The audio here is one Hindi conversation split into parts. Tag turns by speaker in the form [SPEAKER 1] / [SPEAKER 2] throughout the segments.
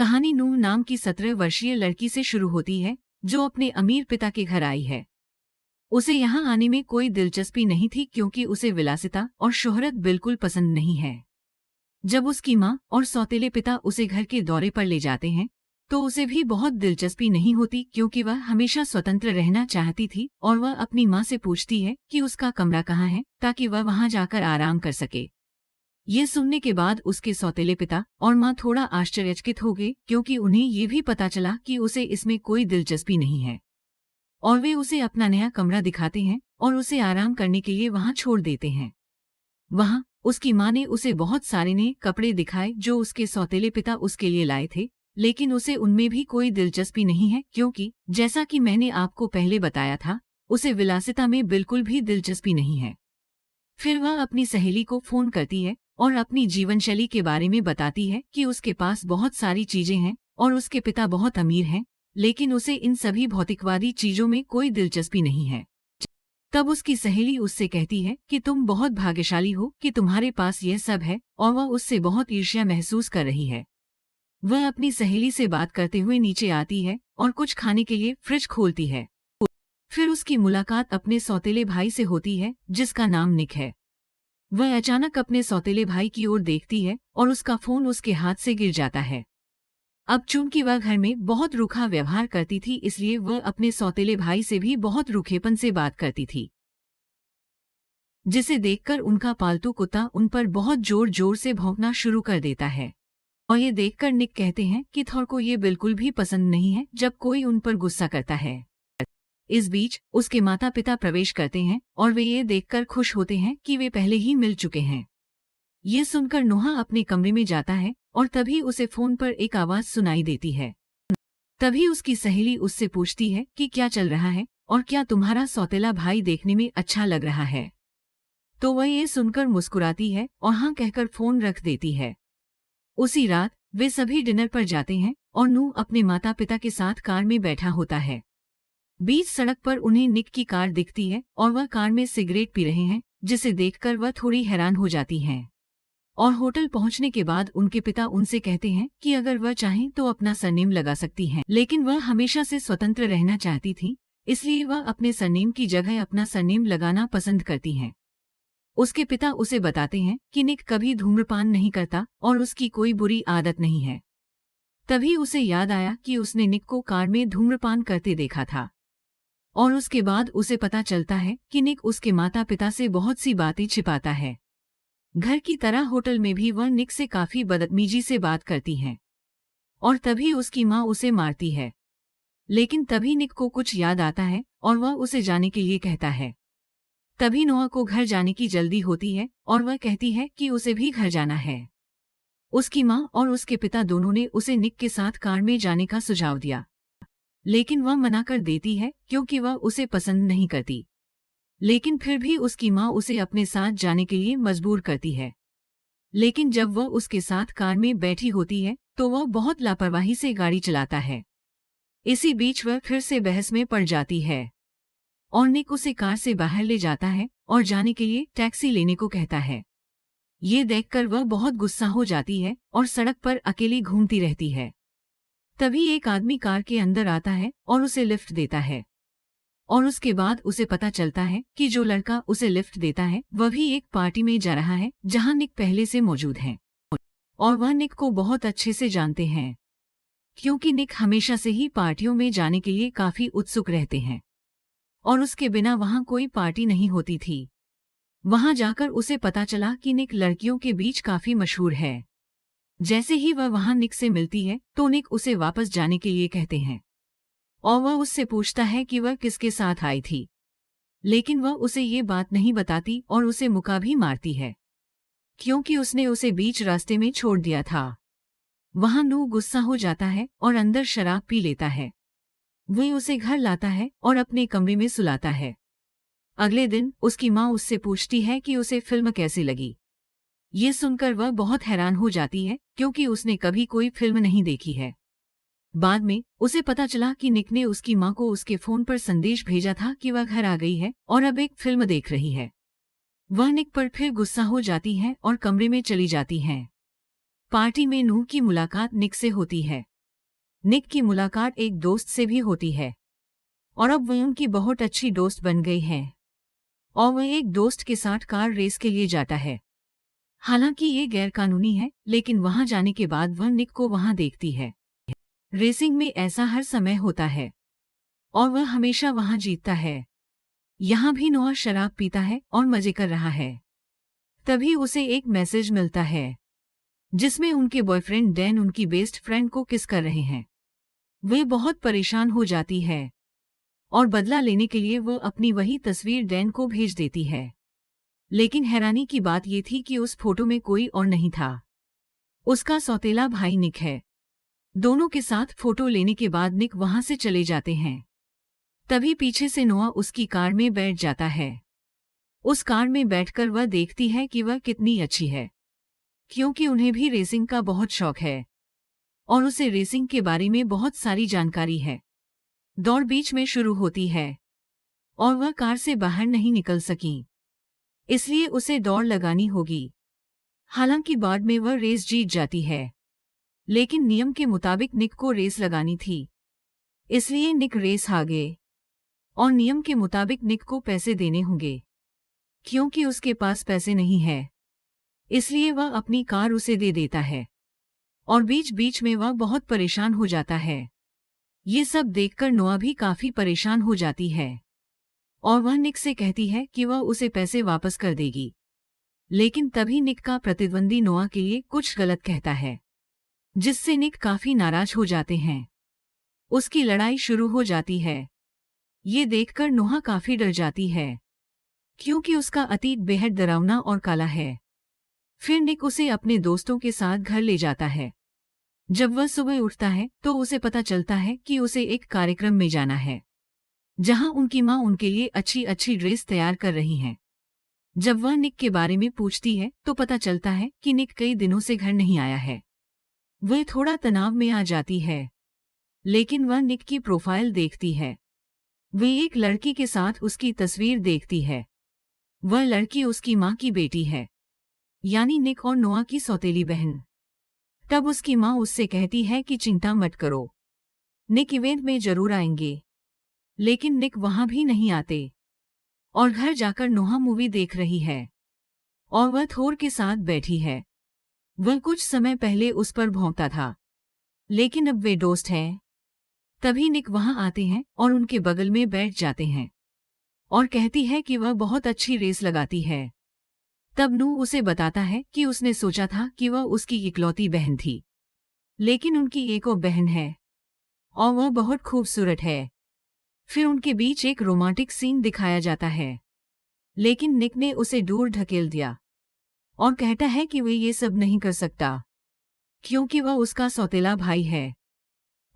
[SPEAKER 1] कहानी नूह नाम की 17 वर्षीय लड़की से शुरू होती है जो अपने अमीर पिता के घर आई है। उसे यहाँ आने में कोई दिलचस्पी नहीं थी क्योंकि उसे विलासिता और शोहरत बिल्कुल पसंद नहीं है। जब उसकी माँ और सौतेले पिता उसे घर के दौरे पर ले जाते हैं तो उसे भी बहुत दिलचस्पी नहीं होती क्योंकि वह हमेशा स्वतंत्र रहना चाहती थी और वह अपनी माँ से पूछती है कि उसका कमरा कहाँ है ताकि वह वहाँ जाकर आराम कर सके। ये सुनने के बाद उसके सौतेले पिता और माँ थोड़ा आश्चर्यचकित हो गए क्योंकि उन्हें ये भी पता चला कि उसे इसमें कोई दिलचस्पी नहीं है और वे उसे अपना नया कमरा दिखाते हैं और उसे आराम करने के लिए वहां छोड़ देते हैं। वहां उसकी माँ ने उसे बहुत सारे नए कपड़े दिखाए जो उसके सौतेले पिता उसके लिए लाए थे, लेकिन उसे उनमें भी कोई दिलचस्पी नहीं है क्योंकि जैसा कि मैंने आपको पहले बताया था, उसे विलासिता में बिल्कुल भी दिलचस्पी नहीं है। फिर वह अपनी सहेली को फोन करती है और अपनी जीवनशैली के बारे में बताती है कि उसके पास बहुत सारी चीजें हैं और उसके पिता बहुत अमीर हैं, लेकिन उसे इन सभी भौतिकवादी चीजों में कोई दिलचस्पी नहीं है। तब उसकी सहेली उससे कहती है कि तुम बहुत भाग्यशाली हो कि तुम्हारे पास यह सब है और वह उससे बहुत ईर्ष्या महसूस कर रही है। वह अपनी सहेली से बात करते हुए नीचे आती है और कुछ खाने के लिए फ्रिज खोलती है। फिर उसकी मुलाकात अपने सौतेले भाई से होती है जिसका नाम निक है। वह अचानक अपने सौतेले भाई की ओर देखती है और उसका फोन उसके हाथ से गिर जाता है। अब चूंकि वह घर में बहुत रूखा व्यवहार करती थी इसलिए वह अपने सौतेले भाई से भी बहुत रूखेपन से बात करती थी, जिसे देखकर उनका पालतू कुत्ता उन पर बहुत जोर जोर से भौंकना शुरू कर देता है। और ये देखकर निक कहते हैं कि थॉर को ये बिल्कुल भी पसंद नहीं है जब कोई उन पर गुस्सा करता है। इस बीच उसके माता पिता प्रवेश करते हैं और वे ये देखकर खुश होते हैं कि वे पहले ही मिल चुके हैं। ये सुनकर नोहा अपने कमरे में जाता है और तभी उसे फोन पर एक आवाज सुनाई देती है। तभी उसकी सहेली उससे पूछती है कि क्या चल रहा है और क्या तुम्हारा सौतेला भाई देखने में अच्छा लग रहा है। तो वह ये सुनकर मुस्कुराती है और हाँ कहकर फोन रख देती है। उसी रात वे सभी डिनर पर जाते हैं और नूह अपने माता पिता के साथ कार में बैठा होता है। बीच सड़क पर उन्हें निक की कार दिखती है और वह कार में सिगरेट पी रहे हैं, जिसे देखकर वह थोड़ी हैरान हो जाती हैं। और होटल पहुंचने के बाद उनके पिता उनसे कहते हैं कि अगर वह चाहें तो अपना सरनेम लगा सकती हैं, लेकिन वह हमेशा से स्वतंत्र रहना चाहती थी, इसलिए वह अपने सरनेम की जगह अपना सरनेम लगाना पसंद करती हैं। उसके पिता उसे बताते हैं कि निक कभी धूम्रपान नहीं करता और उसकी कोई बुरी आदत नहीं है। तभी उसे याद आया कि उसने निक को कार में धूम्रपान करते देखा था और उसके बाद उसे पता चलता है कि निक उसके माता पिता से बहुत सी बातें छिपाता है। घर की तरह होटल में भी वह निक से काफी बदतमीजी से बात करती है और तभी उसकी माँ उसे मारती है। लेकिन तभी निक को कुछ याद आता है और वह उसे जाने के लिए कहता है। तभी नोआ को घर जाने की जल्दी होती है और वह कहती है कि उसे भी घर जाना है। उसकी माँ और उसके पिता दोनों ने उसे निक के साथ कार में जाने का सुझाव दिया, लेकिन वह मना कर देती है क्योंकि वह उसे पसंद नहीं करती। लेकिन फिर भी उसकी माँ उसे अपने साथ जाने के लिए मजबूर करती है। लेकिन जब वह उसके साथ कार में बैठी होती है तो वह बहुत लापरवाही से गाड़ी चलाता है। इसी बीच वह फिर से बहस में पड़ जाती है और निक उसे कार से बाहर ले जाता है और जाने के लिए टैक्सी लेने को कहता है। ये देखकर वह बहुत गुस्सा हो जाती है और सड़क पर अकेली घूमती रहती है। तभी एक आदमी कार के अंदर आता है और उसे लिफ्ट देता है और उसके बाद उसे पता चलता है कि जो लड़का उसे लिफ्ट देता है वह भी एक पार्टी में जा रहा है जहां निक पहले से मौजूद है और वह निक को बहुत अच्छे से जानते हैं क्योंकि निक हमेशा से ही पार्टियों में जाने के लिए काफी उत्सुक रहते हैं और उसके बिना वहां कोई पार्टी नहीं होती थी। वहां जाकर उसे पता चला कि निक लड़कियों के बीच काफी मशहूर है। जैसे ही वह वहां निक से मिलती है तो निक उसे वापस जाने के लिए कहते हैं और वह उससे पूछता है कि वह किसके साथ आई थी, लेकिन वह उसे ये बात नहीं बताती और उसे मुका भी मारती है क्योंकि उसने उसे बीच रास्ते में छोड़ दिया था। वहां नूह गुस्सा हो जाता है और अंदर शराब पी लेता है। वह उसे घर लाता है और अपने कमरे में सुलाता है। अगले दिन उसकी माँ उससे पूछती है कि उसे फिल्म कैसी लगी। ये सुनकर वह बहुत हैरान हो जाती है क्योंकि उसने कभी कोई फिल्म नहीं देखी है। बाद में उसे पता चला कि निक ने उसकी माँ को उसके फोन पर संदेश भेजा था कि वह घर आ गई है और अब एक फिल्म देख रही है। वह निक पर फिर गुस्सा हो जाती है और कमरे में चली जाती है। पार्टी में नूह की मुलाकात निक से होती है। निक की मुलाकात एक दोस्त से भी होती है और अब वह उनकी बहुत अच्छी दोस्त बन गई है और वह एक दोस्त के साथ कार रेस के लिए जाता है। हालांकि ये गैरकानूनी है, लेकिन वहां जाने के बाद वह निक को वहां देखती है। रेसिंग में ऐसा हर समय होता है और वह हमेशा वहां जीतता है। यहाँ भी नोआ शराब पीता है और मजे कर रहा है। तभी उसे एक मैसेज मिलता है जिसमें उनके बॉयफ्रेंड डैन उनकी बेस्ट फ्रेंड को किस कर रहे हैं। वे बहुत परेशान हो जाती है और बदला लेने के लिए वो अपनी वही तस्वीर डैन को भेज देती है। लेकिन हैरानी की बात ये थी कि उस फोटो में कोई और नहीं था, उसका सौतेला भाई निक है। दोनों के साथ फोटो लेने के बाद निक वहां से चले जाते हैं। तभी पीछे से नोआ उसकी कार में बैठ जाता है। उस कार में बैठकर वह देखती है कि वह कितनी अच्छी है, क्योंकि उन्हें भी रेसिंग का बहुत शौक है और उसे रेसिंग के बारे में बहुत सारी जानकारी है। दौड़ बीच में शुरू होती है और वह कार से बाहर नहीं निकल सकी, इसलिए उसे दौड़ लगानी होगी। हालांकि बाद में वह रेस जीत जाती है, लेकिन नियम के मुताबिक निक को रेस लगानी थी, इसलिए निक रेस हारे और नियम के मुताबिक निक को पैसे देने होंगे। क्योंकि उसके पास पैसे नहीं है, इसलिए वह अपनी कार उसे दे देता है और बीच बीच में वह बहुत परेशान हो जाता है। ये सब देखकर नोआ भी काफी परेशान हो जाती है और वह निक से कहती है कि वह उसे पैसे वापस कर देगी। लेकिन तभी निक का प्रतिद्वंदी नोआ के लिए कुछ गलत कहता है, जिससे निक काफी नाराज हो जाते हैं। उसकी लड़ाई शुरू हो जाती है। ये देखकर नोआ काफी डर जाती है, क्योंकि उसका अतीत बेहद डरावना और काला है। फिर निक उसे अपने दोस्तों के साथ घर ले जाता है। जब वह सुबह उठता है तो उसे पता चलता है कि उसे एक कार्यक्रम में जाना है, जहां उनकी मां उनके लिए अच्छी अच्छी ड्रेस तैयार कर रही हैं। जब वह निक के बारे में पूछती है तो पता चलता है कि निक कई दिनों से घर नहीं आया है। वह थोड़ा तनाव में आ जाती है, लेकिन वह निक की प्रोफाइल देखती है। वे एक लड़की के साथ उसकी तस्वीर देखती है। वह लड़की उसकी मां की बेटी है, यानी निक और नोआ की सौतेली बहन। तब उसकी मां उससे कहती है कि चिंता मत करो, निक इवेंट में जरूर आएंगे। लेकिन निक वहां भी नहीं आते और घर जाकर नोहा मूवी देख रही है और वह थोर के साथ बैठी है। वह कुछ समय पहले उस पर भौंकता था, लेकिन अब वे दोस्त हैं। तभी निक वहां आते हैं और उनके बगल में बैठ जाते हैं और कहती है कि वह बहुत अच्छी रेस लगाती है। तब नू उसे बताता है कि उसने सोचा था कि वह उसकी इकलौती बहन थी, लेकिन उनकी एक और बहन है और वह बहुत खूबसूरत है। फिर उनके बीच एक रोमांटिक सीन दिखाया जाता है, लेकिन निक ने उसे दूर ढकेल दिया और कहता है कि वह ये सब नहीं कर सकता, क्योंकि वह उसका सौतेला भाई है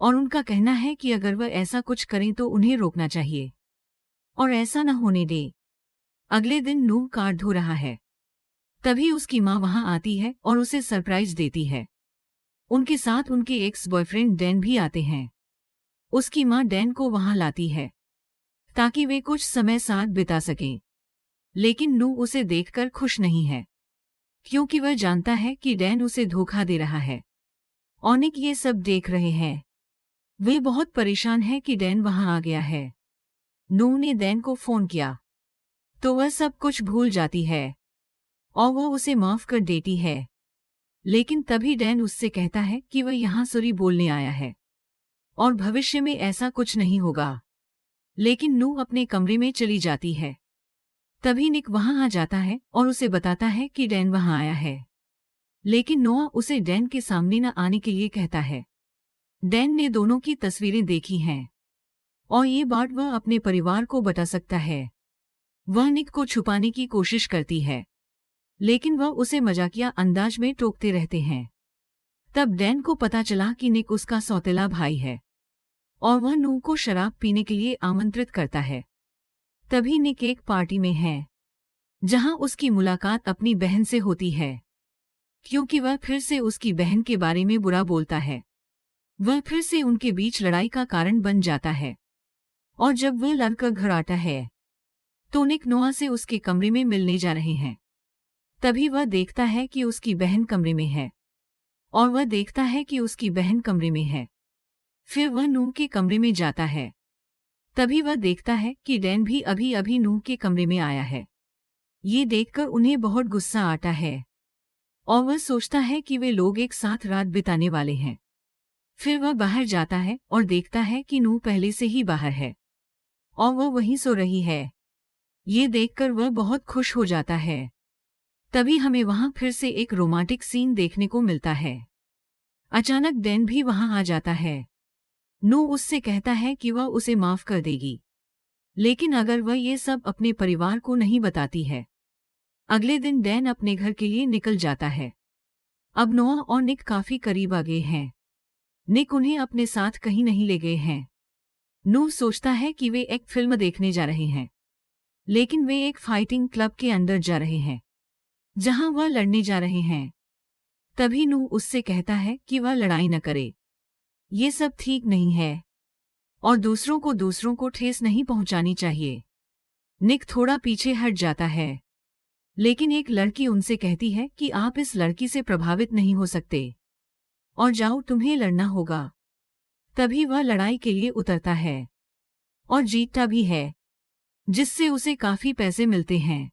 [SPEAKER 1] और उनका कहना है कि अगर वह ऐसा कुछ करें तो उन्हें रोकना चाहिए और ऐसा न होने दे। अगले दिन नू कार धो रहा है। तभी उसकी मां वहां आती है और उसे सरप्राइज देती है। उनके साथ उनके एक्स बॉयफ्रेंड डैन भी आते हैं। उसकी मां डैन को वहां लाती है ताकि वे कुछ समय साथ बिता सकें, लेकिन नू उसे देखकर खुश नहीं है, क्योंकि वह जानता है कि डैन उसे धोखा दे रहा है। और निक ये सब देख रहे हैं। वे बहुत परेशान है कि डैन वहां आ गया है। नू ने डैन को फोन किया तो वह सब कुछ भूल जाती है और वह उसे माफ कर देती है। लेकिन तभी डैन उससे कहता है कि वह यहाँ सॉरी बोलने आया है और भविष्य में ऐसा कुछ नहीं होगा। लेकिन नू अपने कमरे में चली जाती है। तभी निक वहां आ जाता है और उसे बताता है कि डैन वहां आया है, लेकिन नोआ उसे डैन के सामने न आने के लिए कहता है। डैन ने दोनों की तस्वीरें देखी हैं और ये बात वह अपने परिवार को बता सकता है। वह निक को छुपाने की कोशिश करती है, लेकिन वह उसे मजाकिया अंदाज में टोकते रहते हैं। तब डैन को पता चला कि निक उसका सौतेला भाई है और वह नू को शराब पीने के लिए आमंत्रित करता है। तभी निक एक पार्टी में है, जहां उसकी मुलाकात अपनी बहन से होती है, क्योंकि वह फिर से उसकी बहन के बारे में बुरा बोलता है। वह फिर से उनके बीच लड़ाई का कारण बन जाता है और जब वह लड़का घर आता है तो निक नोआ से उसके कमरे में मिलने जा रहे हैं। तभी वह देखता है कि उसकी बहन कमरे में है और वह देखता है कि उसकी बहन कमरे में है। फिर वह नूह के कमरे में जाता है। तभी वह देखता है कि डैन भी अभी अभी नूह के कमरे में आया है। ये देखकर उन्हें बहुत गुस्सा आता है और वह सोचता है कि वे लोग एक साथ रात बिताने वाले हैं। फिर वह बाहर जाता है और देखता है कि नूह पहले से ही बाहर है और वह वहीं सो रही है। ये देखकर वह बहुत खुश हो जाता है। तभी हमें वहां फिर से एक रोमांटिक सीन देखने को मिलता है। अचानक डैन भी वहां आ जाता है। नूह उससे कहता है कि वह उसे माफ कर देगी, लेकिन अगर वह ये सब अपने परिवार को नहीं बताती है। अगले दिन डैन अपने घर के लिए निकल जाता है। अब नोआ और निक काफी करीब आ गए हैं। निक उन्हें अपने साथ कहीं नहीं ले गए हैं। नूह सोचता है कि वे एक फिल्म देखने जा रहे हैं, लेकिन वे एक फाइटिंग क्लब के अंदर जा रहे हैं जहां वह लड़ने जा रहे हैं। तभी नूह उससे कहता है कि वह लड़ाई न करे, ये सब ठीक नहीं है और दूसरों को ठेस नहीं पहुंचानी चाहिए। निक थोड़ा पीछे हट जाता है, लेकिन एक लड़की उनसे कहती है कि आप इस लड़की से प्रभावित नहीं हो सकते और जाओ, तुम्हें लड़ना होगा। तभी वह लड़ाई के लिए उतरता है और जीतता भी है, जिससे उसे काफी पैसे मिलते हैं।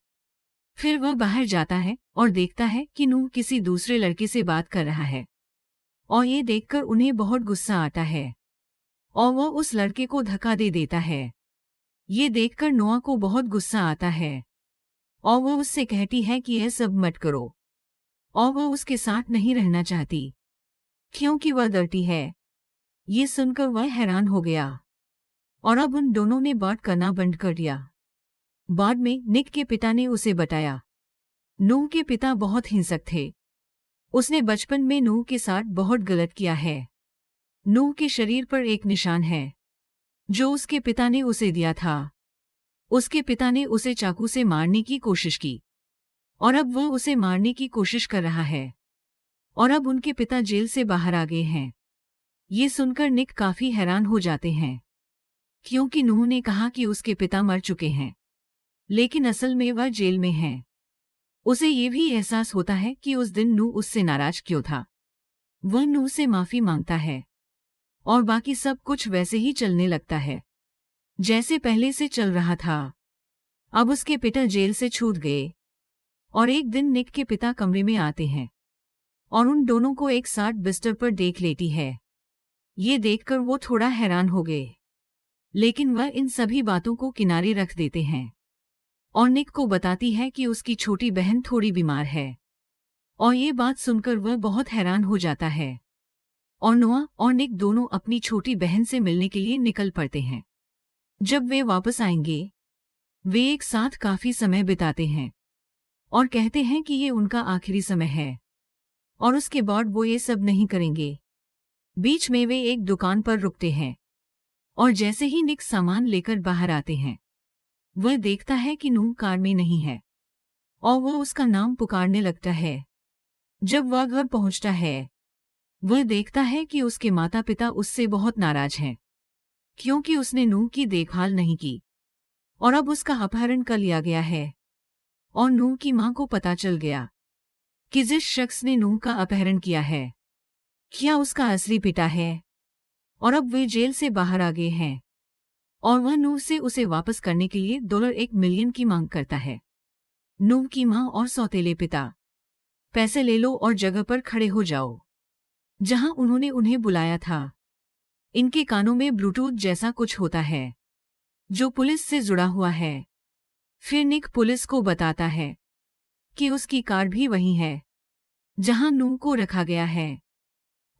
[SPEAKER 1] फिर वह बाहर जाता है और देखता है कि नूह किसी दूसरे लड़के से बात कर रहा है और ये देखकर उन्हें बहुत गुस्सा आता है और वह उस लड़के को धक्का दे देता है। ये देखकर नोआ को बहुत गुस्सा आता है और वह उससे कहती है कि यह सब मत करो और वह उसके साथ नहीं रहना चाहती क्योंकि वह डरती है। ये सुनकर वह हैरान हो गया और अब उन दोनों ने बात करना बंद कर दिया। बाद में निक के पिता ने उसे बताया। नूह के पिता बहुत हिंसक थे। उसने बचपन में नूह के साथ बहुत गलत किया है। नूह के शरीर पर एक निशान है जो उसके पिता ने उसे दिया था। उसके पिता ने उसे चाकू से मारने की कोशिश की और अब वह उसे मारने की कोशिश कर रहा है और अब उनके पिता जेल से बाहर आ गए हैं। ये सुनकर निक काफी हैरान हो जाते हैं क्योंकि नूह ने कहा कि उसके पिता मर चुके हैं, लेकिन असल में वह जेल में हैं। उसे ये भी एहसास होता है कि उस दिन नूह उससे नाराज क्यों था। वह नूह से माफी मांगता है और बाकी सब कुछ वैसे ही चलने लगता है जैसे पहले से चल रहा था। अब उसके पिता जेल से छूट गए और एक दिन निक के पिता कमरे में आते हैं और उन दोनों को एक साथ बिस्तर पर देख लेती है। ये देखकर वो थोड़ा हैरान हो गए, लेकिन वह इन सभी बातों को किनारे रख देते हैं और निक को बताती है कि उसकी छोटी बहन थोड़ी बीमार है और ये बात सुनकर वह बहुत हैरान हो जाता है और नोआ और निक दोनों अपनी छोटी बहन से मिलने के लिए निकल पड़ते हैं। जब वे वापस आएंगे, वे एक साथ काफी समय बिताते हैं और कहते हैं कि ये उनका आखिरी समय है और उसके बाद वो ये सब नहीं करेंगे। बीच में वे एक दुकान पर रुकते हैं और जैसे ही निक सामान लेकर बाहर आते हैं, वह देखता है कि नूह कार में नहीं है और वह उसका नाम पुकारने लगता है। जब वह घर पहुंचता है, वह देखता है कि उसके माता पिता उससे बहुत नाराज हैं क्योंकि उसने नूह की देखभाल नहीं की और अब उसका अपहरण कर लिया गया है और नूह की मां को पता चल गया कि जिस शख्स ने नूह का अपहरण किया है, क्या उसका असली पिता है। और अब वे जेल से बाहर आ गए हैं और वह नूह से उसे वापस करने के लिए $1 मिलियन की मांग करता है। नूह की मां और सौतेले पिता, पैसे ले लो और जगह पर खड़े हो जाओ जहां उन्होंने उन्हें बुलाया था। इनके कानों में ब्लूटूथ जैसा कुछ होता है जो पुलिस से जुड़ा हुआ है। फिर निक पुलिस को बताता है कि उसकी कार भी वही है जहां नूह को रखा गया है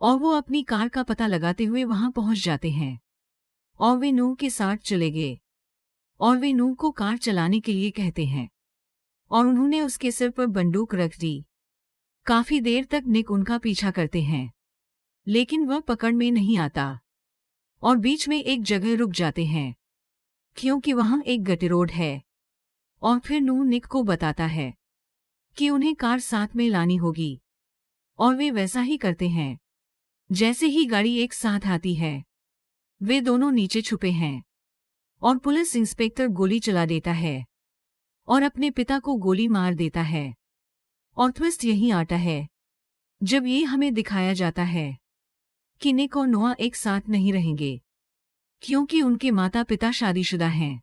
[SPEAKER 1] और वो अपनी कार का पता लगाते हुए वहां पहुंच जाते हैं और वे नूह के साथ चले गए और वे नूह को कार चलाने के लिए कहते हैं और उन्होंने उसके सिर पर बंदूक रख दी। काफी देर तक निक उनका पीछा करते हैं, लेकिन वह पकड़ में नहीं आता और बीच में एक जगह रुक जाते हैं क्योंकि वहां एक गतिरोध है और फिर नूह निक को बताता है कि उन्हें कार साथ में लानी होगी और वे वैसा ही करते हैं। जैसे ही गाड़ी एक साथ आती है, वे दोनों नीचे छुपे हैं और पुलिस इंस्पेक्टर गोली चला देता है और अपने पिता को गोली मार देता है। और ट्विस्ट यही आता है जब ये हमें दिखाया जाता है कि निक और नोआ एक साथ नहीं रहेंगे, क्योंकि उनके माता पिता शादीशुदा हैं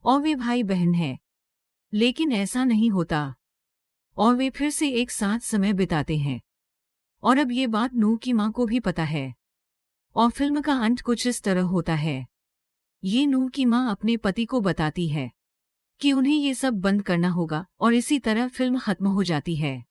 [SPEAKER 1] और वे भाई बहन हैं। लेकिन ऐसा नहीं होता और वे फिर से एक साथ समय बिताते हैं। और अब ये बात नू की माँ को भी पता है और फिल्म का अंत कुछ इस तरह होता है। ये नू की माँ अपने पति को बताती है कि उन्हें ये सब बंद करना होगा और इसी तरह फिल्म खत्म हो जाती है।